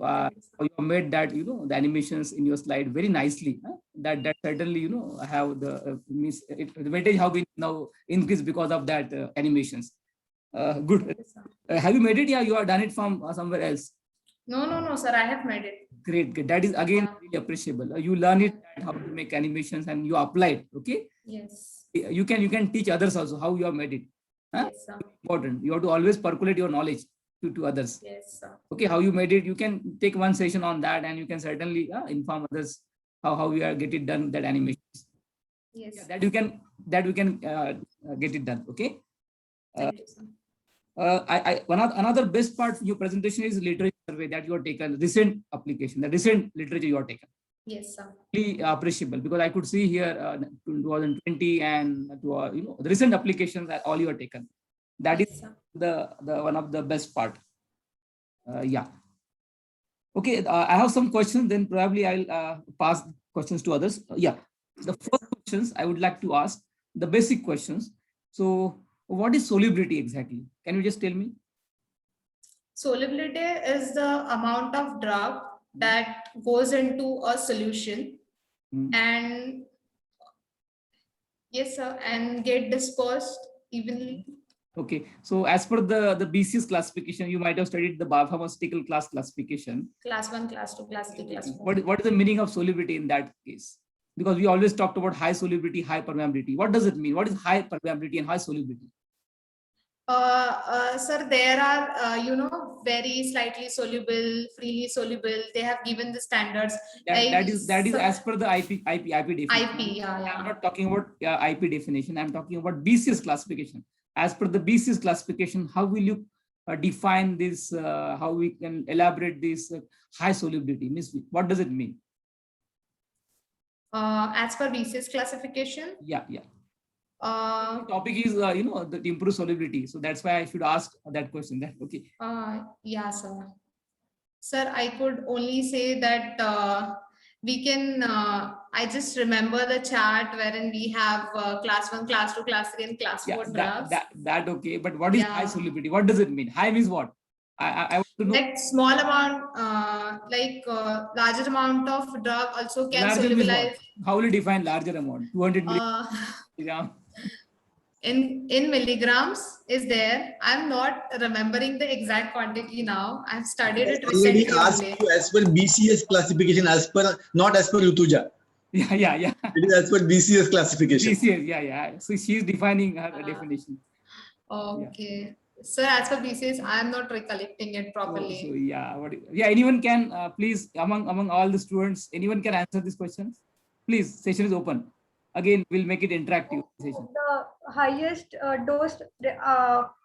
Speaker 2: you have made that the animations in your slide very nicely. That certainly have the the weightage have been now increased because of that animations. Good.
Speaker 5: Thank you, sir.
Speaker 2: Have you made it? Yeah, you have done it from somewhere else.
Speaker 5: No, sir. I have made it.
Speaker 2: Great, great. That is again really appreciable. You learn it how to make animations and you apply it. Okay.
Speaker 5: Yes.
Speaker 2: You can teach others also how you have made it.
Speaker 5: Yes, sir.
Speaker 2: Important. You have to always percolate your knowledge to others.
Speaker 5: Yes, sir.
Speaker 2: Okay, how you made it, you can take one session on that and you can certainly inform others how we are get it done, that animations.
Speaker 5: Yes.
Speaker 2: Yeah, that we can get it done. Okay.
Speaker 5: Thank you, sir.
Speaker 2: Another best part of your presentation is literature survey that you have taken, recent application, the recent literature you have taken.
Speaker 5: Yes, sir.
Speaker 2: Really appreciable, because I could see here 2020 and the recent applications that all you have taken. That
Speaker 5: Yes,
Speaker 2: is
Speaker 5: sir.
Speaker 2: the one of the best part. Yeah. Okay, I have some questions, then probably I'll pass questions to others. Yeah, the first questions I would like to ask, the basic questions. So what is solubility exactly? Can you just tell me?
Speaker 5: Solubility is the amount of drug that goes into a solution and yes, sir, and get dispersed evenly.
Speaker 2: Okay, so as per the BCS classification, you might have studied the biopharmaceutical class classification.
Speaker 5: Class 1, class 2, class 3, class 4.
Speaker 2: What is the meaning of solubility in that case? Because we always talked about high solubility, high permeability. What does it mean? What is high permeability and high solubility?
Speaker 5: Sir, there are, very slightly soluble, freely soluble. They have given the standards.
Speaker 2: That is as per the IP definition.
Speaker 5: IP, yeah.
Speaker 2: I'm not talking about IP definition. I'm talking about BCS classification. As per the BCS classification, how will you define this? How we can elaborate this high solubility? Means what does it mean?
Speaker 5: As per BCS classification.
Speaker 2: Yeah.
Speaker 5: The
Speaker 2: topic is the improved solubility, so that's why I should ask that question. That okay.
Speaker 5: Yeah, sir. Sir, I could only say that we can. I just remember the chart wherein we have class 1, class 2, class 3, and class 4 drugs.
Speaker 2: That okay. But what is high solubility? What does it mean? High means what? I want to know.
Speaker 5: Like small amount, larger amount of drug also can
Speaker 2: Larger means
Speaker 5: solubilize.
Speaker 2: what? How will you define larger amount? 200 milligrams.
Speaker 5: In milligrams is there. I'm not remembering the exact quantity now. I've studied it
Speaker 6: Already
Speaker 5: recently.
Speaker 6: asked you as per BCS classification, not as per Rutuja.
Speaker 2: Yeah.
Speaker 6: It is as per BCS classification.
Speaker 2: BCS, yeah. So she's defining her definition.
Speaker 5: Okay. Sir, as for BCS, I'm not recollecting it properly.
Speaker 2: So yeah, anyone can please among all the students, anyone can answer these questions. Please, session is open. Again, we'll make it interactive session.
Speaker 7: The highest dose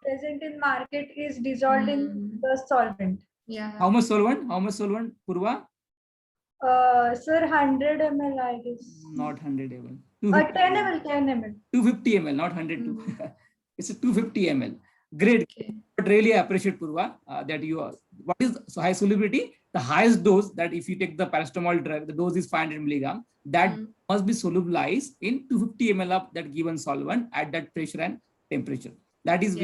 Speaker 7: present in market is dissolved in the solvent.
Speaker 5: Yeah.
Speaker 2: How much solvent? Purva?
Speaker 7: Sir, 100 ml, I guess.
Speaker 2: Not 100 ml.
Speaker 7: 10 ml, 10 ml. 250
Speaker 2: ml, not 100. It's a 250 ml. Great.
Speaker 5: Okay.
Speaker 2: But really I appreciate, Purva, that you are. What is high solubility? The highest dose that if you take the paracetamol drug, the dose is 500 milligram. That must be solubilized in 250 ml of that given solvent at that pressure and temperature. That is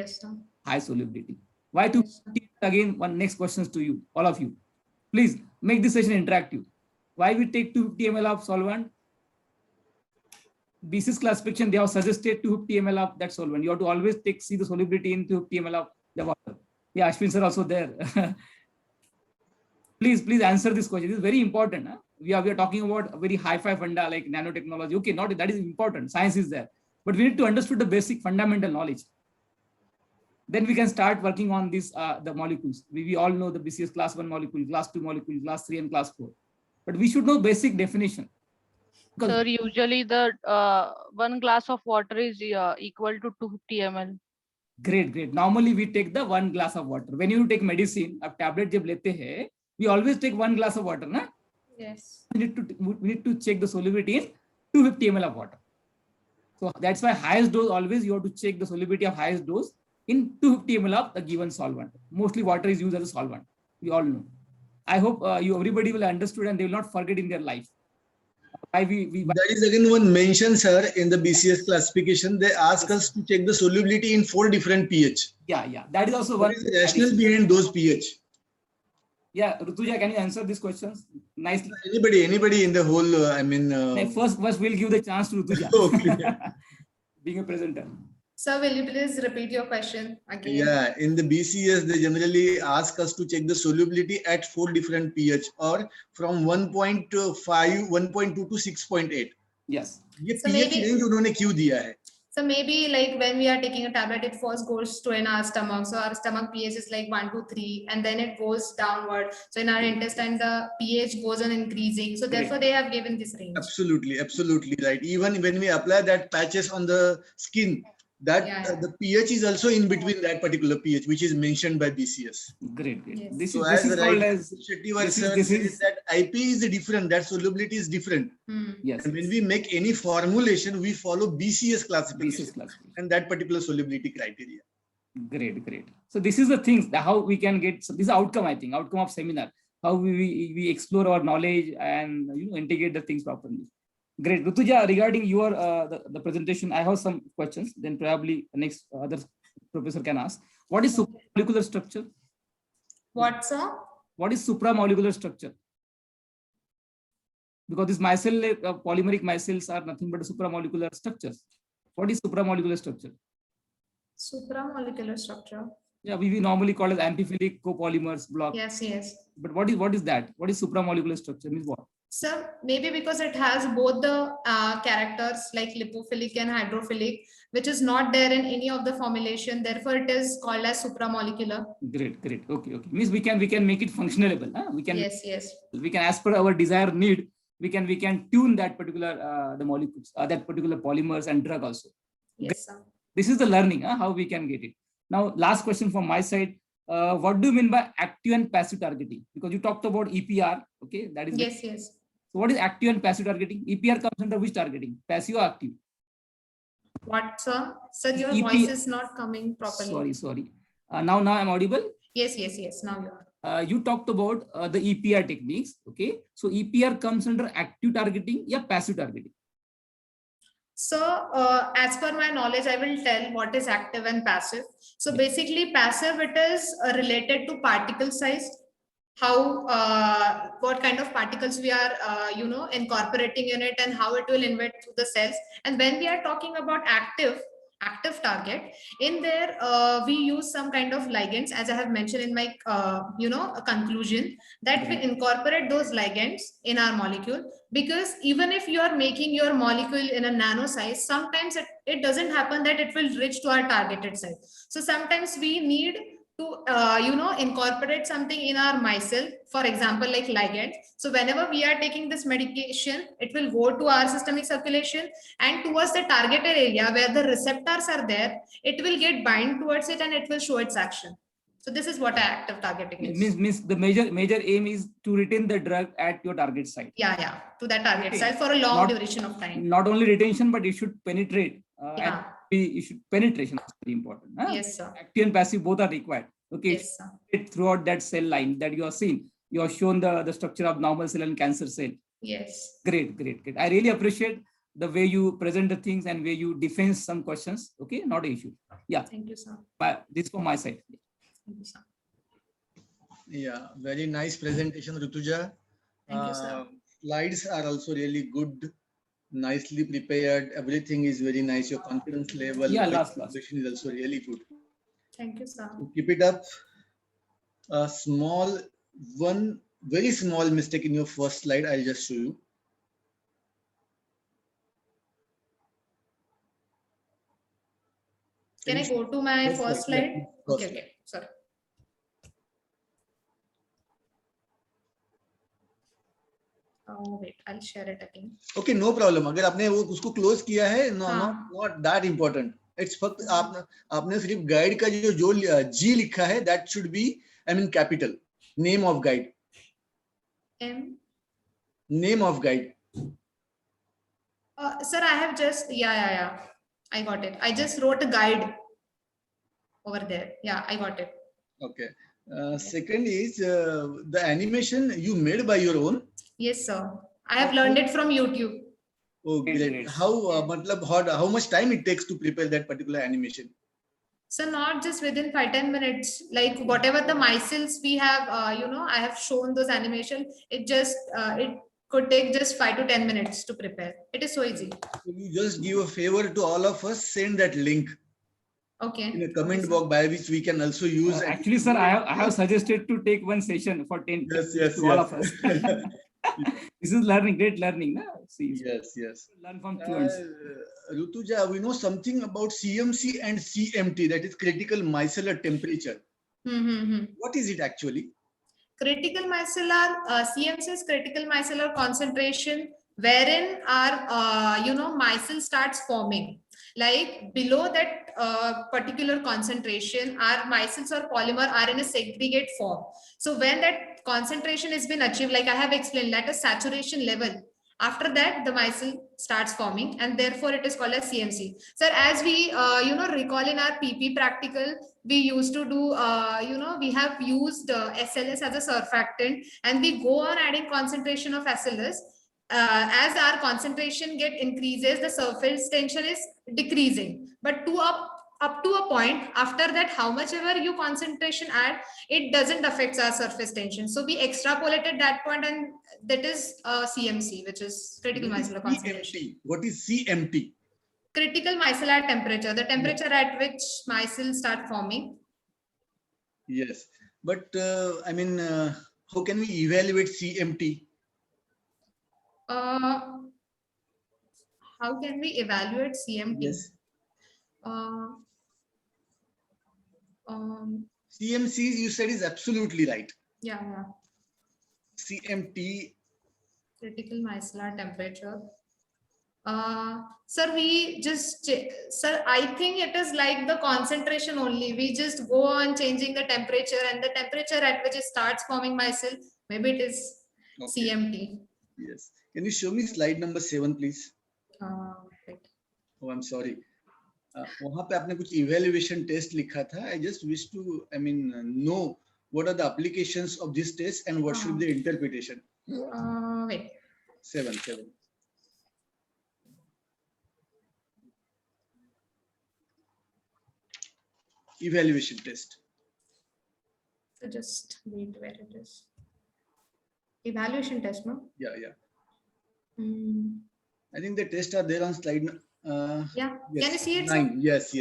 Speaker 2: high solubility. Why 250? Again, one next questions to you, all of you. Please make this session interactive. Why we take 250 ml of solvent? BCS classification, they have suggested 250 ml of that solvent. You have to always see the solubility in 250 ml of the water. Yeah, Ashwin sir also there. Please answer this question. This is very important. Huh? We are talking about a very hi-fi funda like nanotechnology. Okay, not that is important. Science is there, but we need to understand the basic fundamental knowledge. Then we can start working on this the molecules. We all know the BCS class 1 molecule, class 2 molecule, class 3 and class 4. But we should know basic definition.
Speaker 8: Sir, usually the 1 glass of water is equal to 250 ml.
Speaker 2: Great. Normally we take the 1 glass of water. When you take medicine, a tablet jab lete hai, we always take 1 glass of water, na?
Speaker 5: Yes.
Speaker 2: We need to check the solubility in 250 ml of water. So that's why highest dose, always you have to check the solubility of highest dose in 250 ml of the given solvent. Mostly water is used as a solvent. We all know. I hope everybody will understood and they will not forget in their life. Why
Speaker 6: That is again one mention, sir, in the BCS classification. They ask us to check the solubility in 4 different pH.
Speaker 2: Yeah. That is also
Speaker 6: What
Speaker 2: one.
Speaker 6: is the rationale behind those pH?
Speaker 2: Yeah, Rutuja, can you answer these questions nicely?
Speaker 6: Anybody in the whole,
Speaker 2: First we'll give the chance to Rutuja.
Speaker 6: Okay.
Speaker 2: Being a presenter.
Speaker 5: Sir, will you please repeat your question again?
Speaker 6: Yeah, in the BCS, they generally ask us to check the solubility at 4 different pH or from 1.5, 1.2 to 6.8.
Speaker 2: Yes.
Speaker 6: ये
Speaker 5: So
Speaker 6: pH
Speaker 5: maybe-
Speaker 6: range उन्होंने क्यों दिया है?
Speaker 5: So maybe like when we are taking a tablet, it first goes to in our stomach. So our stomach pH is like 1 to 3, and then it goes downward. So in our intestine, the pH goes on increasing. So therefore, they have given this range.
Speaker 6: Absolutely right. Even when we apply that patches on the skin, that
Speaker 5: Yeah.
Speaker 6: the pH is also in between that particular pH, which is mentioned by BCS.
Speaker 2: Great.
Speaker 5: Yes.
Speaker 2: This
Speaker 6: So
Speaker 2: is
Speaker 6: as
Speaker 2: called
Speaker 6: right,
Speaker 2: as
Speaker 6: Shetty
Speaker 2: this
Speaker 6: sir
Speaker 2: is-
Speaker 6: says that IP is different, that solubility is different.
Speaker 2: yes.
Speaker 6: And when we make any formulation, we follow BCS classification
Speaker 2: BCS classification.
Speaker 6: and that particular solubility criteria.
Speaker 2: Great. So this is the things that how we can get. So this is outcome, I think, outcome of seminar. How we explore our knowledge and integrate the things properly. Great, Rutuja. Regarding your the presentation, I have some questions. Then probably next other professor can ask. What is supramolecular structure?
Speaker 5: What, sir?
Speaker 2: What is supramolecular structure? Because these micelle, polymeric micelles are nothing but supramolecular structures. What is supramolecular structure?
Speaker 5: Supramolecular structure.
Speaker 2: Yeah, we normally call it amphiphilic copolymers block.
Speaker 5: Yes.
Speaker 2: But what is that? What is supramolecular structure? Means what?
Speaker 5: So maybe because it has both the characters like lipophilic and hydrophilic, which is not there in any of the formulation. Therefore, it is called as supramolecular.
Speaker 2: Great. Okay. Means we can make it functionable. Huh? We can as per our desired need, we can tune that particular the molecules, that particular polymers and drug also.
Speaker 5: Yes, sir.
Speaker 2: This is the learning, how we can get it. Now, last question from my side. What do you mean by active and passive targeting? Because you talked about EPR. Okay, that is
Speaker 5: Yes.
Speaker 2: So what is active and passive targeting? EPR comes under which targeting? Passive or active?
Speaker 5: What, sir? Sir, your
Speaker 2: EP
Speaker 5: voice is not coming properly.
Speaker 2: Sorry. Now I'm audible.
Speaker 5: Yes. Now you are.
Speaker 2: You talked about the EPR techniques. Okay, so EPR comes under active targeting or passive targeting.
Speaker 5: So, as per my knowledge, I will tell what is active and passive. So basically passive, it is related to particle size, how, what kind of particles we are, incorporating in it and how it will invade through the cells. And when we are talking about active target, in there, we use some kind of ligands, as I have mentioned in my, conclusion, that we incorporate those ligands in our molecule. Because even if you are making your molecule in a nano size, sometimes it doesn't happen that it will reach to our targeted size. So sometimes we need to, incorporate something in our micelle, for example, like ligand. So whenever we are taking this medication, it will go to our systemic circulation and towards the targeted area where the receptors are there, it will get bind towards it and it will show its action. So this is what active targeting is.
Speaker 2: Means the major aim is to retain the drug at your target site.
Speaker 5: Yeah, to that target site for a long duration of time.
Speaker 2: Not only retention, but it should penetrate.
Speaker 5: Yeah.
Speaker 2: Penetration is very important.
Speaker 5: Yes, sir.
Speaker 2: Active and passive both are required. Okay.
Speaker 5: Yes, sir.
Speaker 2: Throughout that cell line that you have seen, you have shown the structure of normal cell and cancer cell.
Speaker 5: Yes.
Speaker 2: Great. I really appreciate the way you present the things and way you defend some questions. Okay, not an issue. Yeah.
Speaker 5: Thank you, sir.
Speaker 2: This from my side.
Speaker 5: Thank you, sir.
Speaker 6: Yeah, very nice presentation, Rutuja.
Speaker 5: Thank you, sir.
Speaker 6: Slides are also really good, nicely prepared. Everything is very nice. Your confidence level,
Speaker 2: Last.
Speaker 6: presentation is also really good.
Speaker 5: Thank you, sir.
Speaker 6: So keep it up. A small one very small mistake in your first slide. I'll just show you.
Speaker 5: Can I go to my
Speaker 6: First
Speaker 5: first
Speaker 6: slide, yeah,
Speaker 5: slide?
Speaker 6: first
Speaker 5: Okay,
Speaker 6: slide.
Speaker 5: okay, sorry. Oh, wait, I'll share it again.
Speaker 6: Okay, no problem. अगर आपने वो उसको close किया है,
Speaker 5: हाँ.
Speaker 6: not that important. It's फक्त आपने सिर्फ गाइड का जो G लिखा है, that should be, I mean, capital. Name of guide. Name of guide.
Speaker 5: Sir, I have just, yeah. I got it. I just wrote a guide over there. Yeah, I got it.
Speaker 6: Okay. Second is the animation you made by your own.
Speaker 5: Yes, sir. I have learned it from YouTube.
Speaker 6: Oh, great. How much time it takes to prepare that particular animation?
Speaker 5: So not just within 5-10 minutes, like whatever the micelles we have, I have shown those animation. It just, it could take just 5 to 10 minutes to prepare. It is so easy.
Speaker 6: So you just give a favor to all of us, send that link
Speaker 5: Okay.
Speaker 6: in a comment box by which we can also use.
Speaker 2: Actually, sir, I have suggested to take one session for 10
Speaker 6: Yes,
Speaker 2: to all of us. This is learning, great learning. Na? See,
Speaker 6: Yes.
Speaker 2: learn from students.
Speaker 6: Rutuja, we know something about CMC and CMT, that is critical micellar temperature. What is it actually?
Speaker 5: Critical micellar, CMC is critical micellar concentration, wherein our, micelle starts forming. Like below that particular concentration, our micelles or polymer are in a segregate form. So when that concentration has been achieved, like I have explained, at a saturation level, after that the micelle starts forming, and therefore it is called as CMC. Sir, as we recall in our PP practical, we used to do we have used SLS as a surfactant, and we go on adding concentration of SLS. As our concentration increases, the surface tension is decreasing, but up to a point, after that, how much ever you concentration add, it doesn't affect our surface tension. So we extrapolated that point, and that is CMC, which is critical micellar concentration.
Speaker 6: What is CMT?
Speaker 5: Critical micellar temperature, the temperature at which micelles start forming.
Speaker 6: Yes, but how can we evaluate CMT?
Speaker 5: How can we evaluate CMT?
Speaker 6: Yes. CMC, you said, is absolutely right.
Speaker 5: Yeah.
Speaker 6: CMT.
Speaker 5: Critical micellar temperature. Sir, I think it is like the concentration only. We just go on changing the temperature, and the temperature at which it starts forming micelle, maybe it is CMT.
Speaker 6: Yes. Can you show me slide number 7, please?
Speaker 5: Right.
Speaker 6: Oh, I'm sorry. वहाँ पे आपने कुछ evaluation test लिखा था. I just wish to, know what are the applications of this test and what should be the interpretation.
Speaker 5: Wait.
Speaker 6: 7. Evaluation test.
Speaker 5: So just wait where it is. Evaluation test, no?
Speaker 6: Yeah. I think the tests are there on slide.
Speaker 5: Yeah.
Speaker 6: Yes.
Speaker 5: Can you see it?
Speaker 6: 9. Yes.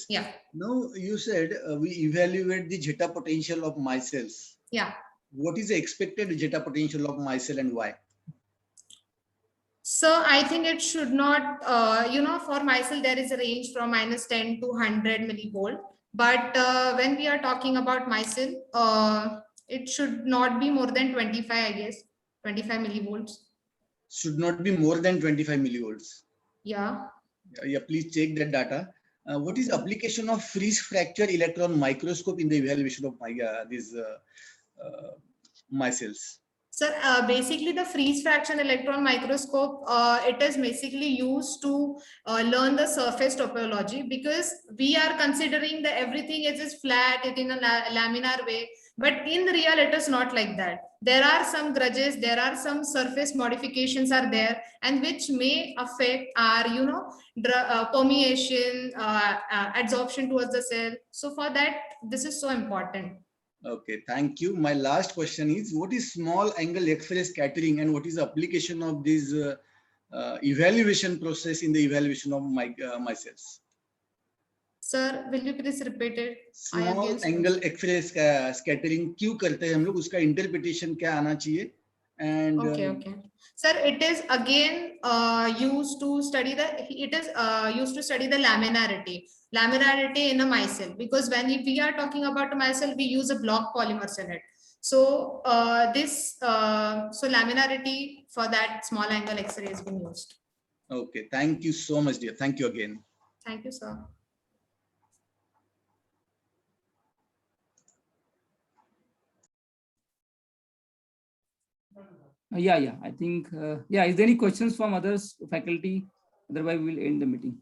Speaker 5: Yeah.
Speaker 6: Now you said we evaluate the zeta potential of micelles.
Speaker 5: Yeah.
Speaker 6: What is the expected zeta potential of micelle and why?
Speaker 5: So I think it should not, for micelle, there is a range from -10 to 100 millivolt. But when we are talking about micelle, it should not be more than 25, I guess, 25 millivolts.
Speaker 6: Should not be more than 25 millivolts.
Speaker 5: Yeah.
Speaker 6: Yeah, please check that data. What is application of freeze fracture electron microscope in the evaluation of these micelles?
Speaker 5: Sir, basically the freeze fraction electron microscope, it is basically used to learn the surface topology, because we are considering that everything is flat, it in a laminar way, but in real it is not like that. There are some grudges, there are some surface modifications are there, and which may affect our, permeation, adsorption towards the cell. So for that, this is so important.
Speaker 6: Okay, thank you. My last question is, what is small angle X-ray scattering and what is the application of this evaluation process in the evaluation of micelles?
Speaker 5: Sir, will you please repeat it? I
Speaker 6: small
Speaker 5: again-
Speaker 6: angle X ray scattering क्यों करते हैं हम लोग, उसका interpretation क्या आना चाहिए? And
Speaker 5: Okay. Sir, it is again used to study the laminarity in a micelle, because when we are talking about a micelle, we use a block polymers in it. So so laminarity for that small angle X-ray has been used.
Speaker 6: Okay, thank you so much, dear. Thank you again.
Speaker 5: Thank you, sir.
Speaker 2: Yeah. I think, yeah. Is there any questions from others, faculty? Otherwise, we will end the meeting.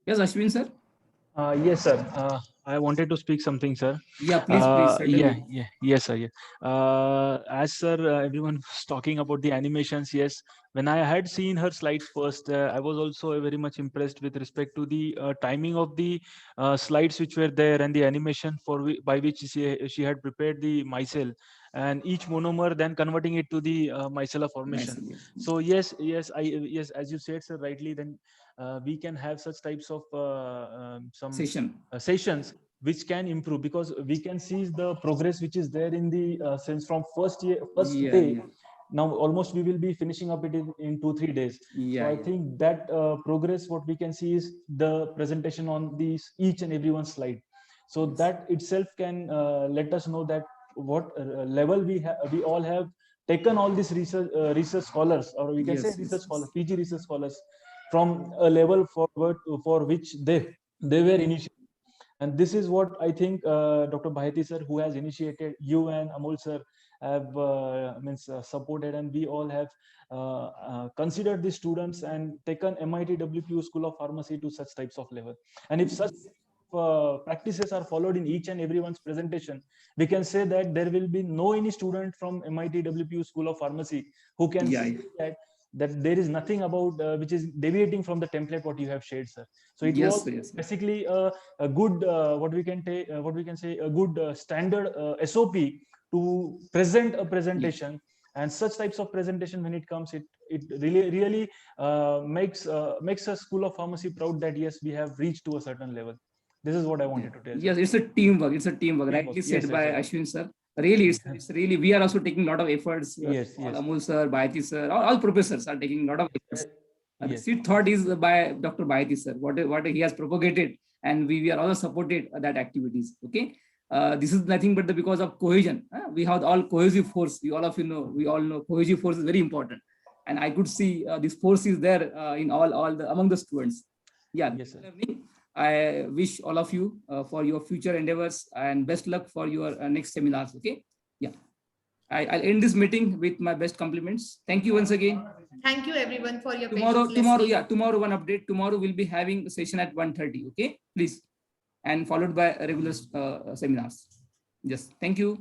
Speaker 2: Yes, Ashwin, sir.
Speaker 9: Yes, sir. I wanted to speak something, sir.
Speaker 2: Yeah, please. Certainly.
Speaker 9: Yes, sir. As sir, everyone was talking about the animations. Yes, when I had seen her slides first, I was also very much impressed with respect to the timing of the slides which were there and the animation by which she had prepared the micelle and each monomer, then converting it to the micellar formation.
Speaker 2: Nice.
Speaker 9: So yes, as you said, sir, rightly, then we can have such types of some sessions which can improve, because we can see the progress which is there in the sense from first day. Now almost we will be finishing up it in 2-3 days. So I think that progress, what we can see is the presentation on these each and every one slide. So that itself can let us know that what level we all have taken all these research scholars, or we can say research scholars, PG research scholars, from a level forward for which they were initiated. And this is what I think Dr. Bhayati sir, who has initiated, you and Amol sir have supported, and we all have considered the students and taken MIT WPU School of Pharmacy to such types of level. And if such practices are followed in each and everyone's presentation, we can say that there will be no any student from MIT WPU School of Pharmacy who can say that there is nothing about which is deviating from the template what you have shared, sir. So it was basically a good what we can say a good standard SOP to present a presentation. And such types of presentation, when it comes, it really makes a School of Pharmacy proud that yes, we have reached to a certain level. This is what I wanted to tell.
Speaker 2: Yes, it's a teamwork. Rightly said by Ashwin sir. Really, it's really, we are also taking a lot of efforts. Amol sir, Bhayati sir, all professors are taking a lot of efforts. The seed thought is by Dr. Bhayati sir, what he has propagated, and we are also supported that activities. Okay, this is nothing but because of cohesion. We have all cohesive force. We all know cohesive force is very important, and I could see this force is there in among the students. Yes, sir. I wish all of you for your future endeavors and best luck for your next seminars. Okay. I'll end this meeting with my best compliments. Thank you once again.
Speaker 5: Thank you everyone for your
Speaker 2: tomorrow
Speaker 5: patience.
Speaker 2: One update. Tomorrow we'll be having a session at 1:30. Okay, please, and followed by regular seminars. Thank you.